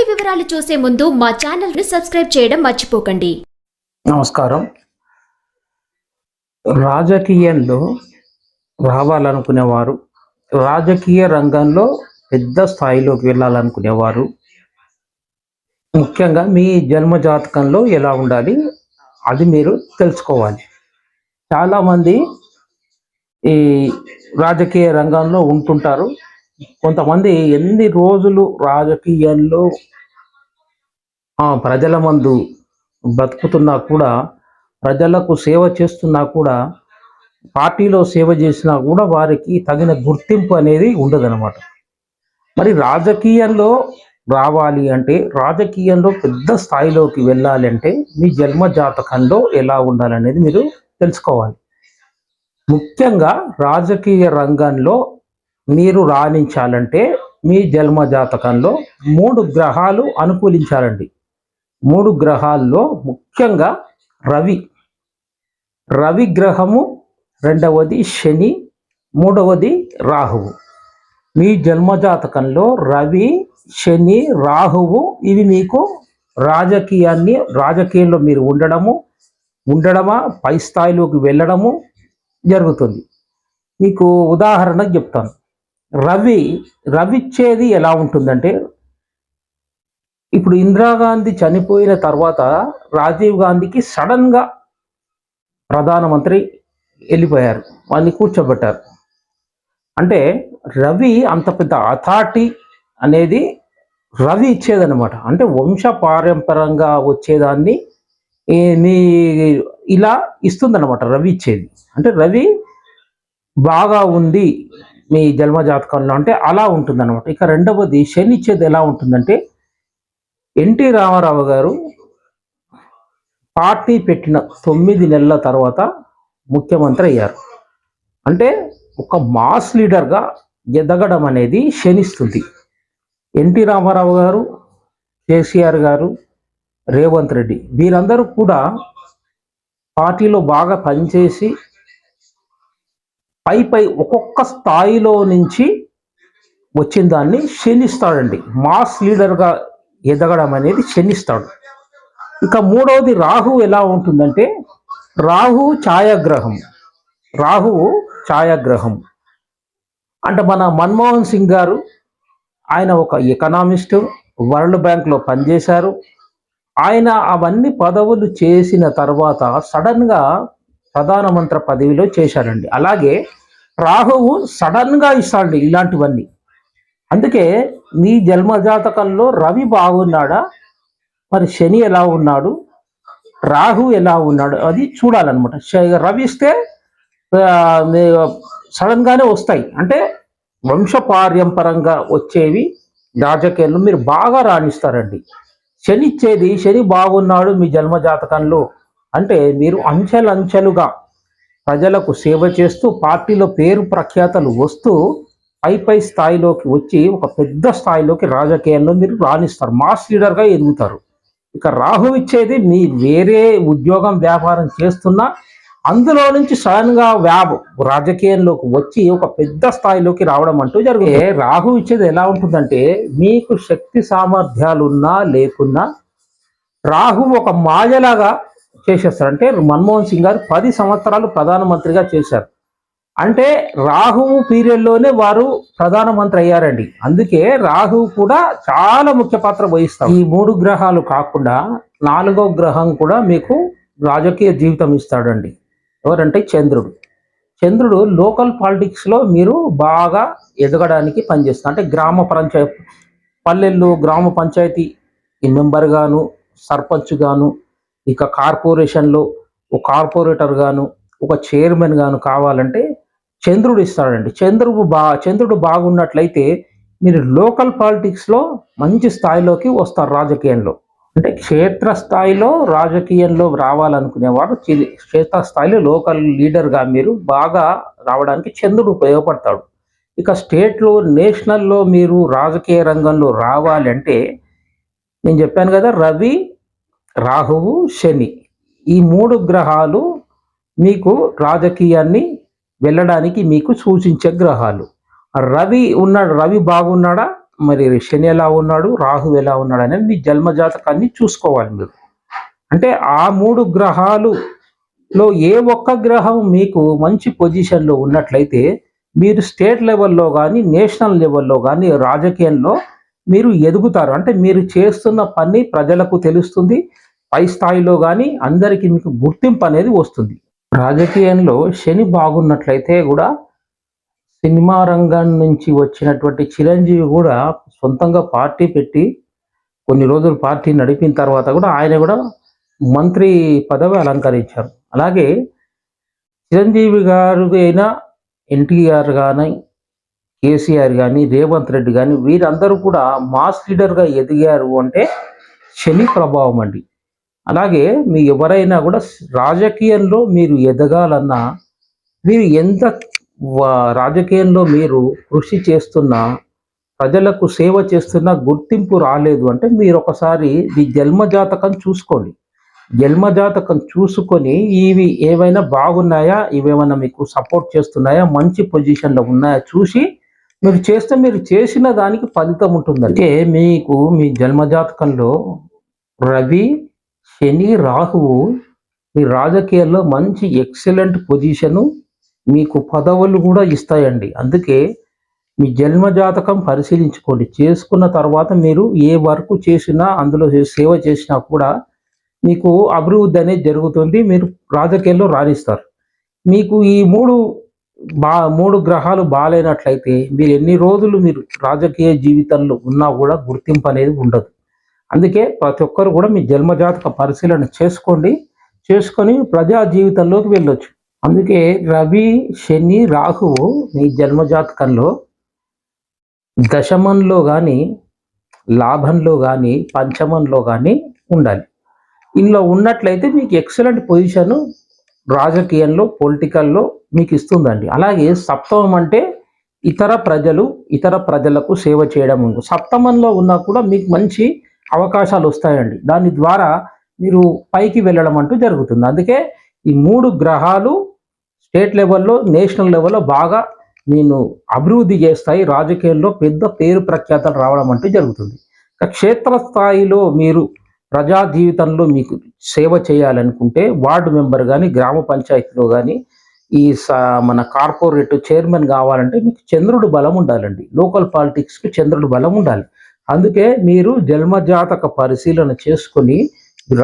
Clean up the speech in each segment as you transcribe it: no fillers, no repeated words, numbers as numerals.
పూర్తి వివరాలు చూసే ముందు మా ఛానల్ ని సబ్స్క్రైబ్ చేయడం మర్చిపోకండి. నమస్కారం. రాజకీయంలో రావాలనుకునేవారు, రాజకీయ రంగంలో పెద్ద స్థాయిలోకి వెళ్ళాలనుకునేవారు ముఖ్యంగా మీ జన్మ జాతకంలో ఎలా ఉండాలి అది మీరు తెలుసుకోవాలి. చాలామంది ఈ రాజకీయ రంగంలో ఉంటుంటారు. కొంతమంది ఎన్ని రోజులు రాజకీయాల్లో ప్రజల మందు బ్రతుకుతున్నా కూడా, ప్రజలకు సేవ చేస్తున్నా కూడా, పార్టీలో సేవ చేసినా కూడా వారికి తగిన గుర్తింపు అనేది ఉండదన్నమాట. మరి రాజకీయంలో రావాలి అంటే, రాజకీయంలో పెద్ద స్థాయిలోకి వెళ్ళాలి అంటే మీ జన్మ జాతకంలో ఎలా ఉండాలనేది మీరు తెలుసుకోవాలి. ముఖ్యంగా రాజకీయ రంగంలో మీరు రాణించాలంటే మీ జన్మ జాతకంలో 3 గ్రహాలు అనుకూలించాలండి. 3 గ్రహాల్లో ముఖ్యంగా రవి గ్రహము, రెండవది శని, మూడవది రాహువు. మీ జన్మజాతకంలో రవి, శని, రాహువు ఇవి మీకు రాజకీయంలో మీరు ఉండడమా పై స్థాయిలోకి వెళ్ళడము జరుగుతుంది. మీకు ఉదాహరణకు చెప్తాను. రవి ఇచ్చేది ఎలా ఉంటుందంటే, ఇప్పుడు ఇందిరాగాంధీ చనిపోయిన తర్వాత రాజీవ్ గాంధీకి సడన్గా ప్రధానమంత్రి వెళ్ళిపోయారు, వాళ్ళని కూర్చోబెట్టారు. అంటే రవి అంత పెద్ద అథారిటీ అనేది రవి ఇచ్చేదన్నమాట. అంటే వంశపారంపరంగా వచ్చేదాన్ని ఇలా ఇస్తుందన్నమాట రవి ఇచ్చేది. అంటే రవి బాగా ఉంది మీ జన్మజాతకంలో అంటే అలా ఉంటుందన్నమాట. ఇక రెండవది శని ఇచ్చేది ఎలా ఉంటుందంటే, ఎన్టీ రామారావు గారు పార్టీ పెట్టిన 9 నెలల తర్వాత ముఖ్యమంత్రి అయ్యారు. అంటే ఒక మాస్ లీడర్గా ఎదగడం అనేది శనిస్తుంది. ఎన్టీ రామారావు గారు, కేసీఆర్ గారు, రేవంత్ రెడ్డి వీరందరూ కూడా పార్టీలో బాగా పనిచేసి పై ఒక్కొక్క స్థాయిలో నుంచి వచ్చిన దాన్ని శనిస్తాడండి. మాస్ లీడర్గా ఎదగడం అనేది శనిస్తాడు. ఇక మూడవది రాహు ఎలా ఉంటుందంటే, రాహువు ఛాయాగ్రహం. అంటే మన మన్మోహన్ సింగ్ గారు, ఆయన ఒక ఎకనామిస్టు, వరల్డ్ బ్యాంక్లో పనిచేశారు. ఆయన అవన్నీ పదవులు చేసిన తర్వాత సడన్గా ప్రధానమంత్రి పదవిలో చేశారండి. అలాగే రాహువు సడన్గా ఇస్తాడండి ఇలాంటివన్నీ. అందుకే మీ జన్మజాతకంలో రవి బాగున్నాడా, మరి శని ఎలా ఉన్నాడు, రాహు ఎలా ఉన్నాడు అది చూడాలన్నమాట. రవి ఇస్తే సడన్గానే వస్తాయి. అంటే వంశపారంపరంగా వచ్చేవి రాజకీయాల్లో మీరు బాగా రాణిస్తారండి. శని బాగున్నాడు మీ జన్మజాతకంలో అంటే మీరు అంచెలుగా ప్రజలకు సేవ చేస్తూ పార్టీలో పేరు ప్రఖ్యాతలు వస్తూ పై స్థాయిలోకి వచ్చి ఒక పెద్ద స్థాయిలోకి రాజకీయాల్లో మీరు రాణిస్తారు, మాస్ లీడర్గా ఎదుగుతారు. ఇక రాహు ఇచ్చేది మీ వేరే ఉద్యోగం వ్యాపారం చేస్తున్నా అందులో నుంచి సడన్గా రాజకీయంలోకి వచ్చి ఒక పెద్ద స్థాయిలోకి రావడం అంటూ జరిగే. రాహు ఇచ్చేది ఎలా ఉంటుందంటే, మీకు శక్తి సామర్థ్యాలున్నా లేకున్నా రాహు ఒక మాయలాగా చేసేస్తారు. అంటే మన్మోహన్ సింగ్ గారు 10 సంవత్సరాలు ప్రధానమంత్రిగా చేశారు. అంటే రాహువు పీరియడ్లోనే వారు ప్రధానమంత్రి అయ్యారండి. అందుకే రాహువు కూడా చాలా ముఖ్య పాత్ర వహిస్తారు. ఈ 3 గ్రహాలు కాకుండా 4వ గ్రహం కూడా మీకు రాజకీయ జీవితం ఇస్తాడండి. ఎవరంటే చంద్రుడు లోకల్ పాలిటిక్స్లో మీరు బాగా ఎదగడానికి పనిచేస్తారు. అంటే పల్లెల్లో గ్రామ పంచాయతీ మెంబర్ గాను, సర్పంచ్ గాను, ఇక కార్పొరేషన్లో ఒక కార్పొరేటర్ గాను, ఒక చైర్మన్ గాను కావాలంటే చంద్రుడు ఇస్తాడండి. చంద్రుడు బాగున్నట్లయితే మీరు లోకల్ పాలిటిక్స్లో మంచి స్థాయిలోకి వస్తారు రాజకీయంలో. అంటే క్షేత్రస్థాయిలో రాజకీయంలో రావాలనుకునేవాడు క్షేత్రస్థాయిలో లోకల్ లీడర్గా మీరు బాగా రావడానికి చంద్రుడు ఉపయోగపడతాడు. ఇక స్టేట్లో, నేషనల్లో మీరు రాజకీయ రంగంలో రావాలి అంటే నేను చెప్పాను కదా, రవి, రాహువు, శని ఈ 3 గ్రహాలు మీకు రాజకీయాన్ని వెళ్ళడానికి మీకు సూచించే గ్రహాలు. రవి బాగున్నాడా, మరి శని ఎలా ఉన్నాడు, రాహు ఎలా ఉన్నాడు అనేది మీ జన్మ జాతకాన్ని చూసుకోవాలి మీరు. అంటే ఆ 3 గ్రహాలులో ఏ ఒక్క గ్రహం మీకు మంచి పొజిషన్లో ఉన్నట్లయితే మీరు స్టేట్ లెవెల్లో కానీ నేషనల్ లెవెల్లో కానీ రాజకీయంలో మీరు ఎదుగుతారు. అంటే మీరు చేస్తున్న పని ప్రజలకు తెలుస్తుంది, పై స్థాయిలో కానీ అందరికీ మీకు గుర్తింపు అనేది వస్తుంది. రాజకీయంలో శని బాగున్నట్లయితే కూడా సినిమా రంగం నుంచి వచ్చినటువంటి చిరంజీవి కూడా సొంతంగా పార్టీ పెట్టి కొన్ని రోజులు పార్టీ నడిపిన తర్వాత కూడా ఆయన కూడా మంత్రి పదవి అలంకరించారు. అలాగే చిరంజీవి గారు అయినా ఎన్టీఆర్ కానీ కేసీఆర్ కానీ రేవంత్ రెడ్డి కానీ వీరందరూ కూడా మాస్ లీడర్గా ఎదిగారు అంటే శని ప్రభావం అండి. అలాగే మీ ఎవరైనా కూడా రాజకీయంలో మీరు ఎదగాలన్నా మీరు ఎంత రాజకీయంలో మీరు కృషి చేస్తున్నా ప్రజలకు సేవ చేస్తున్నా గుర్తింపు రాలేదు అంటే మీరు ఒకసారి మీ జన్మజాతకం చూసుకోండి. జన్మజాతకం చూసుకొని ఇవి ఏవైనా బాగున్నాయా, ఇవేమైనా మీకు సపోర్ట్ చేస్తున్నాయా, మంచి పొజిషన్లో ఉన్నాయా చూసి మీరు చేస్తే మీరు చేసిన దానికి ఫలితం ఉంటుంది. అంటే మీకు మీ జన్మజాతకంలో రవి, శని, రాహువు మీ రాజకీయాల్లో మంచి ఎక్సలెంట్ పొజిషను, మీకు పదవులు కూడా ఇస్తాయండి. అందుకే మీ జన్మజాతకం పరిశీలించుకోండి. చేసుకున్న తర్వాత మీరు ఏ వర్క్ చేసినా అందులో సేవ చేసినా కూడా మీకు అభివృద్ధి అనేది జరుగుతుంది, మీరు రాజకీయాల్లో రాణిస్తారు. మీకు ఈ మూడు గ్రహాలు బాగాలేనట్లయితే మీరు ఎన్ని రోజులు మీరు రాజకీయ జీవితంలో ఉన్నా కూడా గుర్తింపు అనేది ఉండదు. అందుకే ప్రతి ఒక్కరు కూడా మీ జన్మజాతక పరిశీలన చేసుకొని ప్రజా జీవితంలోకి వెళ్ళొచ్చు. అందుకే రవి, శని, రాహువు మీ జన్మజాతకంలో దశమంలో కానీ లాభంలో కానీ పంచమంలో కానీ ఉండాలి. ఇందులో ఉన్నట్లయితే మీకు ఎక్సలెంట్ పొజిషన్ రాజకీయంలో పొలిటికల్లో మీకు ఇస్తుందండి. అలాగే సప్తమం అంటే ఇతర ప్రజలకు సేవ చేయడం. సప్తమంలో ఉన్నా కూడా మీకు మంచి అవకాశాలు వస్తాయండి. దాని ద్వారా మీరు పైకి వెళ్ళడం అంటూ జరుగుతుంది. అందుకే ఈ 3 గ్రహాలు స్టేట్ లెవెల్లో నేషనల్ లెవెల్లో బాగా నేను అభివృద్ధి చేస్తాయి, రాజకీయాల్లో పెద్ద పేరు ప్రఖ్యాతలు రావడం అంటూ జరుగుతుంది. క్షేత్రస్థాయిలో మీరు ప్రజా జీవితంలో మీకు సేవ చేయాలనుకుంటే వార్డు మెంబర్ కానీ గ్రామ పంచాయతీలో కానీ ఈ మన కార్పొరేట్ చైర్మన్ కావాలంటే మీకు చంద్రుడు బలం ఉండాలండి. లోకల్ పాలిటిక్స్కి చంద్రుడు బలం ఉండాలి. అందుకే మీరు జన్మజాతక పరిశీలన చేసుకొని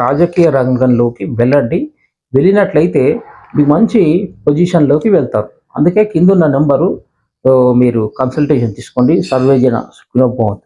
రాజకీయ రంగంలోకి వెళ్ళినట్లయితే మీరు మంచి పొజిషన్లోకి వెళ్తారు. అందుకే కిందున్న నెంబరు మీరు కన్సల్టేషన్ తీసుకోండి. సర్వేజన సుఖినో భవంతు.